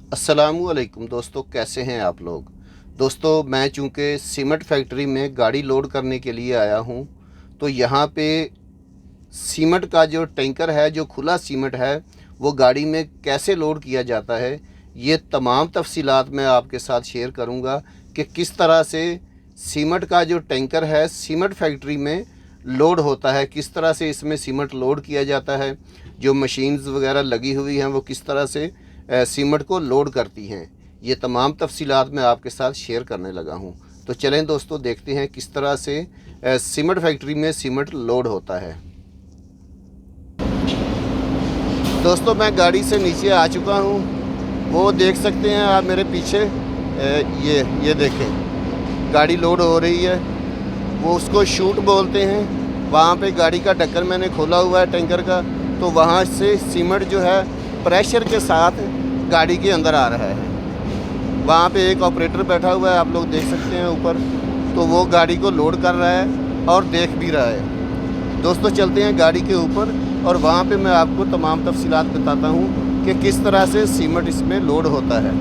अस्सलामुअलैकुम दोस्तों, कैसे हैं आप लोग। दोस्तों, मैं चूँकि सीमेंट फैक्ट्री में गाड़ी लोड करने के लिए आया हूं, तो यहाँ पे सीमेंट का जो टैंकर है, जो खुला सीमेंट है, वो गाड़ी में कैसे लोड किया जाता है, ये तमाम तफसीलात मैं आपके साथ शेयर करूँगा कि किस तरह से सीमेंट का जो टैंकर है सीमेंट फैक्ट्री में लोड होता है, किस तरह से इसमें सीमेंट लोड किया जाता है, जो मशीन्स वगैरह लगी हुई हैं वो किस तरह से सीमेंट को लोड करती हैं। ये तमाम तफसीलात मैं आपके साथ शेयर करने लगा हूँ। तो चलें दोस्तों, देखते हैं किस तरह से सीमेंट फैक्ट्री में सीमेंट लोड होता है। दोस्तों, मैं गाड़ी से नीचे आ चुका हूँ। वो देख सकते हैं आप मेरे पीछे, ये देखें, गाड़ी लोड हो रही है। वो उसको शूट बोलते हैं। वहाँ पे गाड़ी का ढक्कन मैंने खोला हुआ है टैंकर का, तो वहाँ से सीमेंट जो है प्रेशर के साथ गाड़ी के अंदर आ रहा है। वहाँ पे एक ऑपरेटर बैठा हुआ है, आप लोग देख सकते हैं ऊपर, तो वो गाड़ी को लोड कर रहा है और देख भी रहा है। दोस्तों, चलते हैं गाड़ी के ऊपर और वहाँ पे मैं आपको तमाम तफसीलात बताता हूँ कि किस तरह से सीमेंट इसमें लोड होता है।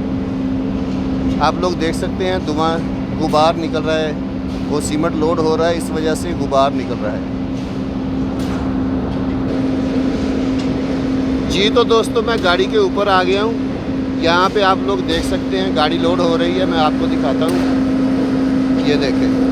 आप लोग देख सकते हैं धुआं, गुबार निकल रहा है। वो सीमेंट लोड हो रहा है, इस वजह से गुबार निकल रहा है। जी तो दोस्तों, मैं गाड़ी के ऊपर आ गया हूँ। यहाँ पे आप लोग देख सकते हैं गाड़ी लोड हो रही है। मैं आपको दिखाता हूँ, ये देखें।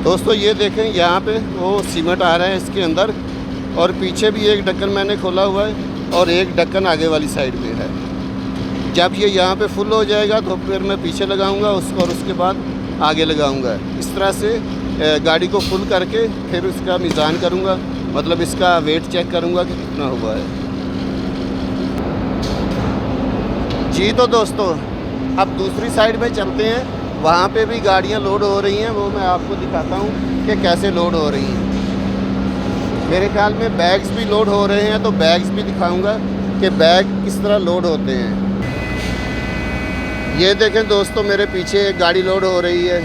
दोस्तों, ये देखें, यहाँ पे वो सीमेंट आ रहा है इसके अंदर, और पीछे भी एक ढक्कन मैंने खोला हुआ है और एक ढक्कन आगे वाली साइड पे है। जब ये यहाँ पे फुल हो जाएगा तो फिर मैं पीछे लगाऊंगा उसको और उसके बाद आगे लगाऊंगा। इस तरह से गाड़ी को फुल करके फिर उसका मीज़ान करूँगा, मतलब इसका वेट चेक करूँगा कि कितना हुआ है। जी तो दोस्तों, अब दूसरी साइड में चलते हैं। वहाँ पे भी गाड़ियाँ लोड हो रही हैं, वो मैं आपको दिखाता हूँ कि कैसे लोड हो रही हैं। मेरे ख्याल में बैग्स भी लोड हो रहे हैं, तो बैग्स भी दिखाऊंगा कि बैग किस तरह लोड होते हैं। ये देखें दोस्तों, मेरे पीछे एक गाड़ी लोड हो रही है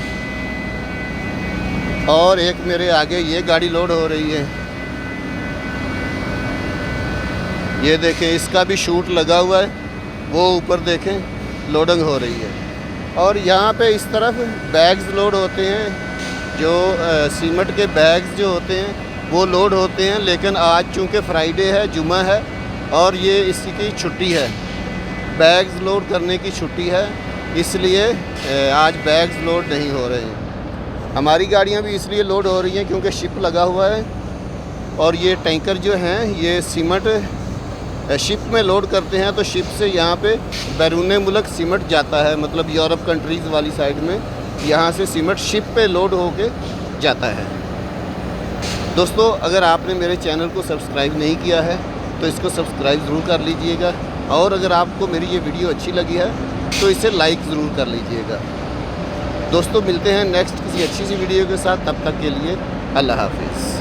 और एक मेरे आगे ये गाड़ी लोड हो रही है। ये देखें, इसका भी शूट लगा हुआ है। वो ऊपर देखें, लोडिंग हो रही है। और यहाँ पे इस तरफ बैग्स लोड होते हैं, जो सीमेंट के बैग्स जो होते हैं वो लोड होते हैं। लेकिन आज चूँकि फ्राइडे है, जुमा है, और ये इसकी छुट्टी है, बैग्स लोड करने की छुट्टी है, इसलिए आज बैग्स लोड नहीं हो रहे हैं। हमारी गाड़ियाँ भी इसलिए लोड हो रही हैं क्योंकि शिप लगा हुआ है, और ये टैंकर जो हैं ये सीमेंट शिप में लोड करते हैं। तो शिप से यहाँ पे बैरून मुल्क सीमेंट जाता है, मतलब यूरोप कंट्रीज़ वाली साइड में यहाँ से सीमेंट शिप पे लोड होके जाता है। दोस्तों, अगर आपने मेरे चैनल को सब्सक्राइब नहीं किया है तो इसको सब्सक्राइब ज़रूर कर लीजिएगा, और अगर आपको मेरी ये वीडियो अच्छी लगी है तो इसे लाइक ज़रूर कर लीजिएगा। दोस्तों, मिलते हैं नेक्स्ट किसी अच्छी सी वीडियो के साथ। तब तक के लिए अल्लाह हाफिज़।